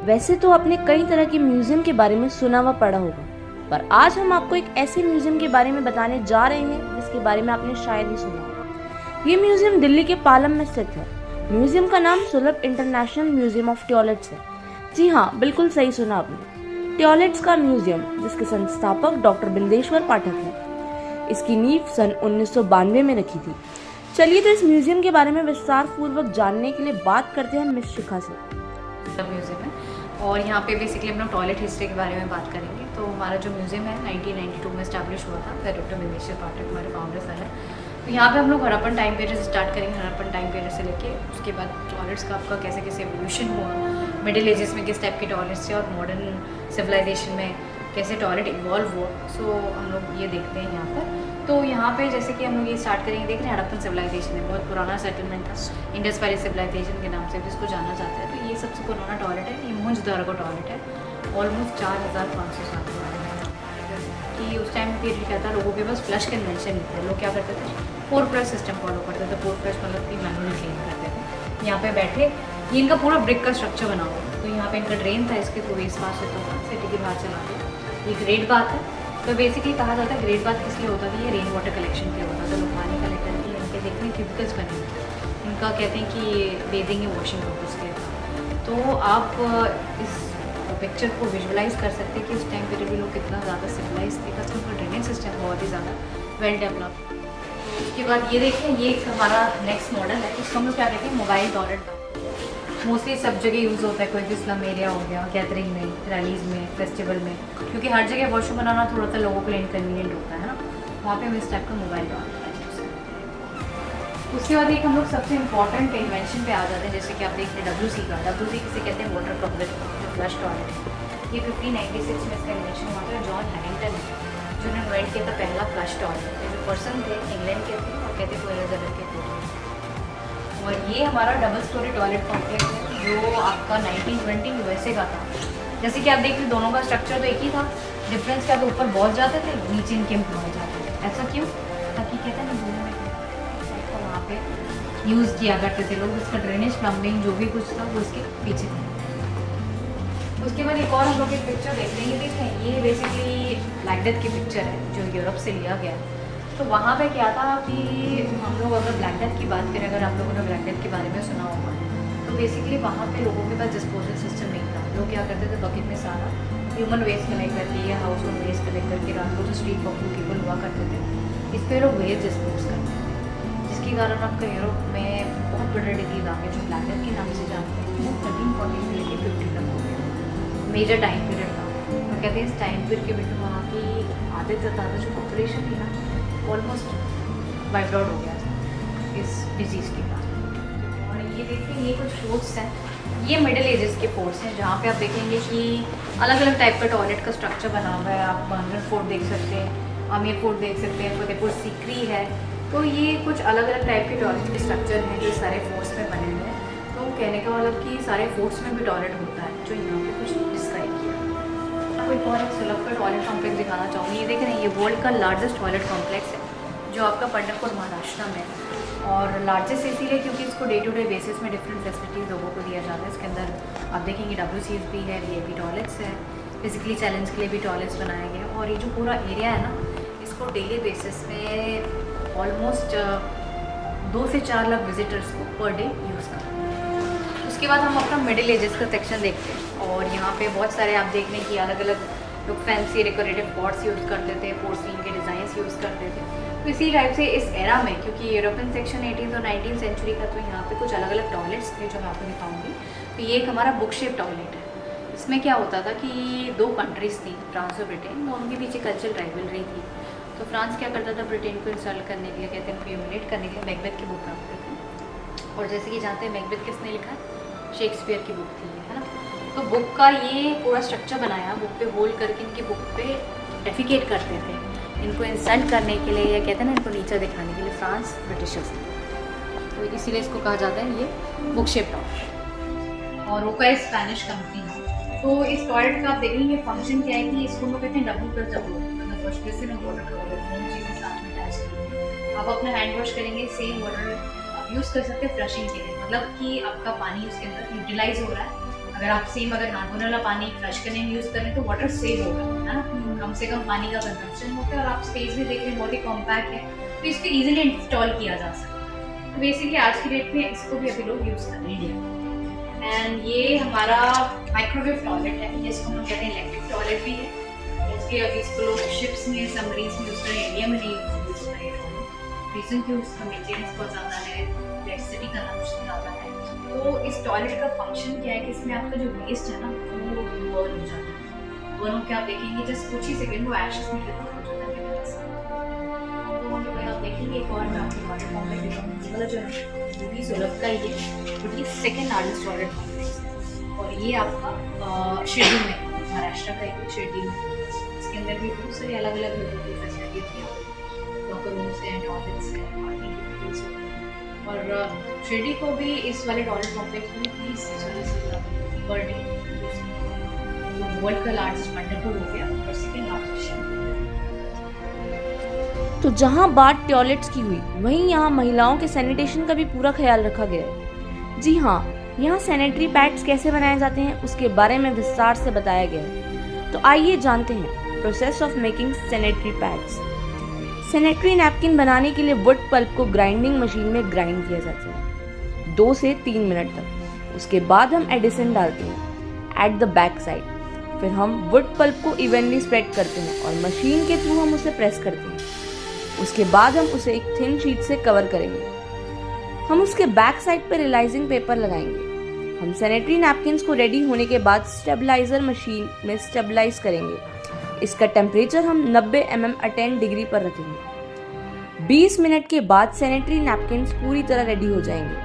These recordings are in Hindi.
वैसे तो आपने कई तरह के म्यूजियम के बारे में सुना व पढ़ा होगा, पर आज हम आपको एक ऐसे म्यूजियम के बारे में बताने जा रहे हैं जिसके बारे में आपने शायद ही सुना होगा। ये म्यूजियम दिल्ली के पालम में स्थित है। म्यूजियम का नाम सुलभ इंटरनेशनल म्यूजियम ऑफ टॉयलेट्स है। जी हाँ, बिल्कुल सही सुना आपने। टॉयलेट्स का म्यूजियम, जिसके संस्थापक डॉक्टर बिंदेश्वर पाठक हैं। इसकी नींव सन 1992 में रखी थी। चलिए तो इस म्यूजियम के बारे में विस्तार पूर्वक जानने के लिए बात करते हैं मिस शिखा से। म्यूज़ियम है और यहाँ पे बेसिकली हम लोग टॉयलेट हिस्ट्री के बारे में बात करेंगे। तो हमारा जो म्यूज़ियम है 1992 में स्टैब्लिश हुआ था, फिर डॉक्टर बिंदेश्वर पाठक हमारे फाउंडर सर है। तो यहाँ पे हम लोग हड़प्पन टाइम पीरियड से स्टार्ट करेंगे, हड़प्पन टाइम पीरियड से लेके उसके बाद टॉयलेट्स का आपका कैसे कैसे एवोल्यूशन हुआ, मिडिल एजेस में किस टाइप के टॉयलेट्स थे और मॉडर्न सिविलाइजेशन में कैसे टॉयलेट इवॉल्व हुआ। सो हम लोग ये देखते हैं यहाँ पर। तो यहाँ पे जैसे कि हम लोग ये स्टार्ट करेंगे, देख रहे हैं हड़प्पन सिविलाइजेशन है, बहुत पुराना सेटलमेंट था, इंडस वैली सिविलाइजेशन के नाम से भी इसको जाना जाता है। तो ये सबसे पुराना टॉयलेट है, ये मोहनजोदड़ो का टॉयलेट है, ऑलमोस्ट 4500 साल पुराना है। कि उस टाइम पीरियड क्या था, लोगों के पास फ्लश कन्वेंशन नहीं था। लोग क्या करते थे, फोर फ्लश सिस्टम फॉलो करते थे। फोर फ्लश मतलब कि मैनुअली क्लीन करते थे। यहाँ पे बैठे, ये इनका पूरा ब्रिक का स्ट्रक्चर बना हुआ है। तो यहाँ पे इनका ड्रेन था, इसके थ्रू वेस्ट पास होता था, सिटी के बाहर चला गया। ये ग्रेट बाथ है। तो बेसिकली कहा जाता है ग्रेट बाथ किस लिए होता था, ये रेन वाटर कलेक्शन के लिए होता था। लोग पानी कलेक्ट करके इनके देखते हैं क्यूबिकल्स बने हुए हैं, इनका कहते हैं कि बेदिंग या वॉशिंग पर्पज़ के लिए। तो आप इस पिक्चर को विजुअलाइज कर सकते हैं कि उस टाइम पीरियड भी लोग कितना ज़्यादा सिविलाइज थे, बस उनका ड्रेनेज सिस्टम बहुत ही ज़्यादा वेल डेवलप। उसके बाद ये देखें, ये हमारा नेक्स्ट मॉडल है, इसको हम लोग क्या कहते हैं, मोबाइल टॉयलेट। मोस्टली सब जगह यूज़ होता है, कोई भी स्लम एरिया हो गया, गैदरिंग में, रैलीज़ में, फेस्टिवल में, क्योंकि हर जगह वॉशरूम बनाना थोड़ा सा लोगों के लिए इनकन्वीनियंट होता है ना। वहाँ पे हम इस टाइप का मोबाइल टॉयलेट यूज़ करते हैं। उसके बाद एक हम लोग सबसे इंपॉर्टेंट इन्वेंशन पे आ जाते हैं, जैसे कि आप देख रहे हैं WC का। WC किसे कहते हैं, वाटर कपलेट, जो फ्लश टॉयलेट है। ये 1596 में इसका इन्वेंशन हुआ था। जॉन हैरिंगटन जिन्होंने इन्वेंट किया था पहला फ्लश टॉयलेट। जो पर्सन थे इंग्लैंड के थे और कहते हैं एलिजाबेथ के थे। और ये हमारा डबल स्टोरी टॉयलेट कॉम्प्लेक्स है, जो आपका 1920 USA का था। जैसे कि आप देख रहे, दोनों का स्ट्रक्चर तो एक ही था, डिफरेंस क्या था, ऊपर बहुत जाते थे, नीचे इनके एम्प्लॉय जाते थे। ऐसा क्यों? ताकि कहते हैं ना, दोनों में वहाँ पे यूज़ किया करते थे लोग। इसका ड्रेनेज, प्लम्बिंग जो भी कुछ था वो इसके पीछे था। उसके बाद एक और हम लोग एक पिक्चर देख रहे हैं, ये देखें, ये बेसिकली ब्लैक डेथ की पिक्चर है जो यूरोप से लिया गया है। तो वहाँ पे क्या था कि हम लोग अगर ब्लैक डेथ की बात करें, अगर आप लोगों ने ब्लैक डेथ के बारे में सुना होगा, तो बेसिकली वहाँ पे लोगों के पास डिस्पोजल सिस्टम नहीं था। लोग क्या करते थे, बकेट में सारा ह्यूमन वेस्ट कलेक्ट करके या हाउस होल्ड वेस्ट कलेक्ट करके, रात को जो स्ट्रीट वॉकिंग पीपल हुआ करते थे, इस पर लोग वेस्ट डिस्पोज करते थे, जिसके कारण आपका यूरोप में बहुत बड़ा डिजीज आ गया जो ब्लैक डेथ के नाम से जानते हैं। वो 1340 से लेकर 50 तक हो गया, मेजर टाइम पीरियड था। और कहते हैं इस टाइम पीरियड के बिल्कुल वहाँ की आधे से ज़्यादा जो पॉपुलेशन थी ना, ऑलमोस्ट वाइप आउट हो गया था इस डिजीज़ के कारण। और ये देखिए, ये कुछ फोर्ट्स हैं, ये मिडिल एजेस के फोर्ट्स हैं, जहाँ पे आप देखेंगे कि अलग अलग टाइप का टॉयलेट का स्ट्रक्चर बना हुआ है। आप बंगल फोर्ट देख सकते हैं, आमेर फोर्ट देख सकते हैं, फतेहपुर सीकरी है। तो ये कुछ अलग अलग टाइप के टॉयलेट के स्ट्रक्चर हैं जो सारे फोर्ट्स में बने हुए हैं। तो कहने का मतलब कि सारे फोर्ट्स में भी टॉयलेट होता है, जो यहाँ पे कुछ डिस्क्राइब किया। आपको एक और एक सुलभ का टॉयलेट कॉम्प्लेक्स दिखाना चाहूँगी। ये देख रहे हैं, ये वर्ल्ड का लार्जेस्ट टॉयलेट कॉम्प्लेक्स है, जो आपका पंढरपुर महाराष्ट्र में है। और लार्जेस्ट इसीलिए क्योंकि इसको डे टू डे बेसिस में डिफरेंट फैसिलिटीज़ लोगों को दिया जाता है। इसके अंदर आप देखेंगे WCs भी है, VIP टॉयलेट्स है, फिजिकली चैलेंज के लिए भी टॉयलेट्स बनाए गए। और ये जो पूरा एरिया है ना, इसको डेली बेसिस में ऑलमोस्ट 2 से 4 लाख विजिटर्स को पर डे यूज़ करते हैं। उसके बाद हम अपना मिडिल एजेस का सेक्शन देखते हैं, और यहाँ पे बहुत सारे आप देखने की अलग अलग लोग फैंसी डेकोरेटिव पॉट्स यूज़ करते थे, पोर्सलिन के डिज़ाइंस यूज़ करते थे। तो इसी टाइप से इस एरा में, क्योंकि यूरोपियन सेक्शन 18th और 19th सेंचुरी का, तो यहाँ पे कुछ अलग अलग टॉयलेट्स थे जो मैं आपको दिखाऊंगी। तो ये एक हमारा बुक शेप टॉयलेट है। इसमें क्या होता था कि 2 कंट्रीज़ थी, फ्रांस और ब्रिटेन, दोनों के पीछे कल्चरल राइवलरी थी। तो फ्रांस क्या करता था, ब्रिटेन को इंसल्ट करने के लिए, कहते हैं ह्यूमिलेट करने के लिए मैकबेथ की बुक रखते थे। और जैसे कि जानते हैं मैकबेथ किसने लिखा है, शेक्सपियर की बुक थी, है ना। तो बुक का ये पूरा स्ट्रक्चर बनाया, बुक पे होल्ड करके इनकी बुक पे डेफिकेट करते थे, इनको इंसल्ट करने के लिए, या कहते हैं ना, इनको नीचा दिखाने के लिए फ्रांस ब्रिटिशर्स। तो इसीलिए इसको कहा जाता है ये बुक शेप टॉयलेट। और वो का स्पेनिश कंपनी है। तो इस टॉयलेट का आप देखेंगे फंक्शन क्या है कि इसको लोग कहते हैं W+W, मतलब वॉश बेसिन और वाटर टॉयलेट, दोनों चीज़ें साथ में अटैच करेंगे। आप अपना हैंड वॉश करेंगे, सेम वाटर आप यूज़ कर सकते हैं फ्लशिंग के लिए, मतलब कि आपका पानी उसके अंदर यूटिलाइज हो रहा है अगर आप अगर हाथ धोने वाला पानी फ्लश करने में यूज़ करें तो वाटर सेव होगा, है ना, कम से कम पानी का कंजम्पशन होता है। और आप स्पेस भी देख रहे हैं बहुत ही कॉम्पैक्ट है, तो इसको ईजिली इंस्टॉल किया जा सकता है। तो बेसिकली आज की डेट में इसको भी अभी लोग यूज़ कर रहे हैं। एंड ये हमारा माइक्रोवेव टॉयलेट है, जिसको हम कहते हैं इलेक्ट्रिक टॉयलेट भी है। इसके अभी इसको लोग शिप्स में, सबमरीन्स में यूज़ कर रहे हैं, इंडिया में नहीं यूज़ कर रहे हैं। रीजन क्यों, उसका मेंटेनेंस बहुत ज़्यादा है, इलेक्ट्रिसिटी करना मुश्किल ज़्यादा है। तो इस टॉयलेट का फंक्शन क्या है कि इसमें आपका जो वेस्ट है ना वो बर्न हो जाता है। बर्न होकर आप देखेंगे जस्ट कुछ ही सेकंड वो एशेस में खत्म हो जाता है। तो अगर आप देखेंगे एक और मैं आपको टॉयलेट कॉम्प्लेक्स दिखाऊँ, ये वाला जो है वो भी सुलभ का ही है, बट ये सेकेंड लार्जेस्ट टॉयलेट कॉम्प्लेक्स है। और ये आपका शिरडी में, महाराष्ट्र का ही शिरडी में, इसके अंदर भी बहुत सारी अलग अलग फैसिलिटीज हैं, लॉकर रूम्स हैं, टॉयलेट्स हैं, और शिरडी को भी इस वाले टॉयलेट कॉम्प्लेक्स में 30 से 40 पर डे वर्ल्ड का लार्जेस्ट मंडप हो गया और सेकेंड लार्जेस्ट। तो जहां बात टॉयलेट्स की हुई, वहीं यहाँ महिलाओं के सैनिटेशन का भी पूरा ख्याल रखा गया है। जी हाँ, यहाँ सैनिटरी पैड्स कैसे बनाए जाते हैं उसके बारे में विस्तार से बताया गया है। तो आइए जानते हैं process of making sanitary pads. Sanitary napkin बनाने के लिए वुड पल्प को ग्राइंडिंग मशीन में ग्राइंड किया जाता है 2 से 3 मिनट तक। उसके बाद हम एडिसन डालते हैं एट द बैक साइड। फिर हम वुड पल्प को इवनली स्प्रेड करते हैं और मशीन के थ्रू हम उसे प्रेस करते हैं। उसके बाद हम उसे एक थिन शीट से कवर करेंगे। हम उसके बैक साइड पर रियलाइजिंग पेपर लगाएंगे। हम सैनिटरी नैपकिन्स को रेडी होने के बाद स्टेबलाइजर मशीन में स्टेबलाइज करेंगे। इसका टेम्परेचर हम 90 mm @ डिग्री पर रखेंगे। 20 मिनट के बाद सैनिटरी नैपकिन्स पूरी तरह रेडी हो जाएंगे।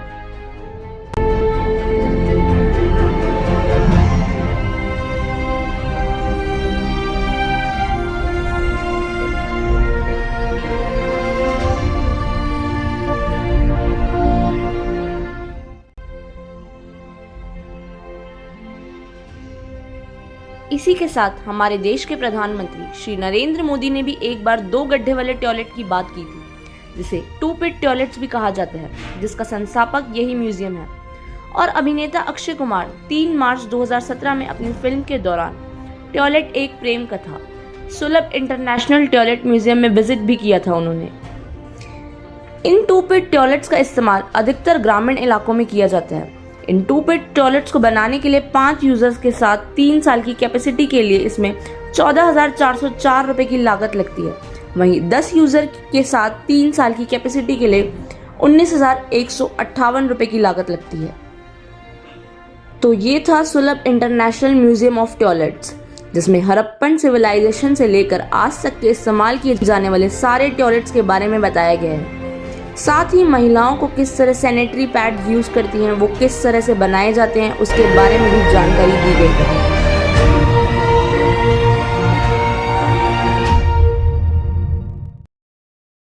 इसी के साथ हमारे देश के प्रधानमंत्री श्री नरेंद्र मोदी ने भी एक बार 2 गड्ढे वाले टॉयलेट की बात की थी, जिसे 2 पिट टॉयलेट्स भी कहा जाता है, जिसका संस्थापक यही म्यूजियम है। और अभिनेता अक्षय कुमार 3 मार्च 2017 में अपनी फिल्म के दौरान टॉयलेट एक प्रेम कथा सुलभ इंटरनेशनल टॉयलेट म्यूजियम में विजिट भी किया था उन्होंने। इन 2 पिट टॉयलेट्स का इस्तेमाल अधिकतर ग्रामीण इलाकों में किया जाता है। इन 2 पिट टॉयलेट्स को बनाने के लिए 5 यूजर्स के साथ 3 साल की कैपेसिटी के लिए इसमें 14,404 रुपए की लागत लगती है। वहीं 10 यूजर के साथ 3 साल की कैपेसिटी के लिए 19,158 रुपए की लागत लगती है। तो ये था सुलभ इंटरनेशनल म्यूजियम ऑफ टॉयलेट्स, जिसमें हड़प्पन सिविलाइजेशन से लेकर आज तक के इस्तेमाल किए जाने वाले सारे टॉयलेट्स के बारे में बताया गया है। साथ ही महिलाओं को किस तरह सैनिटरी पैड्स यूज करती हैं, वो किस तरह से बनाए जाते हैं, उसके बारे में भी जानकारी दी गई है।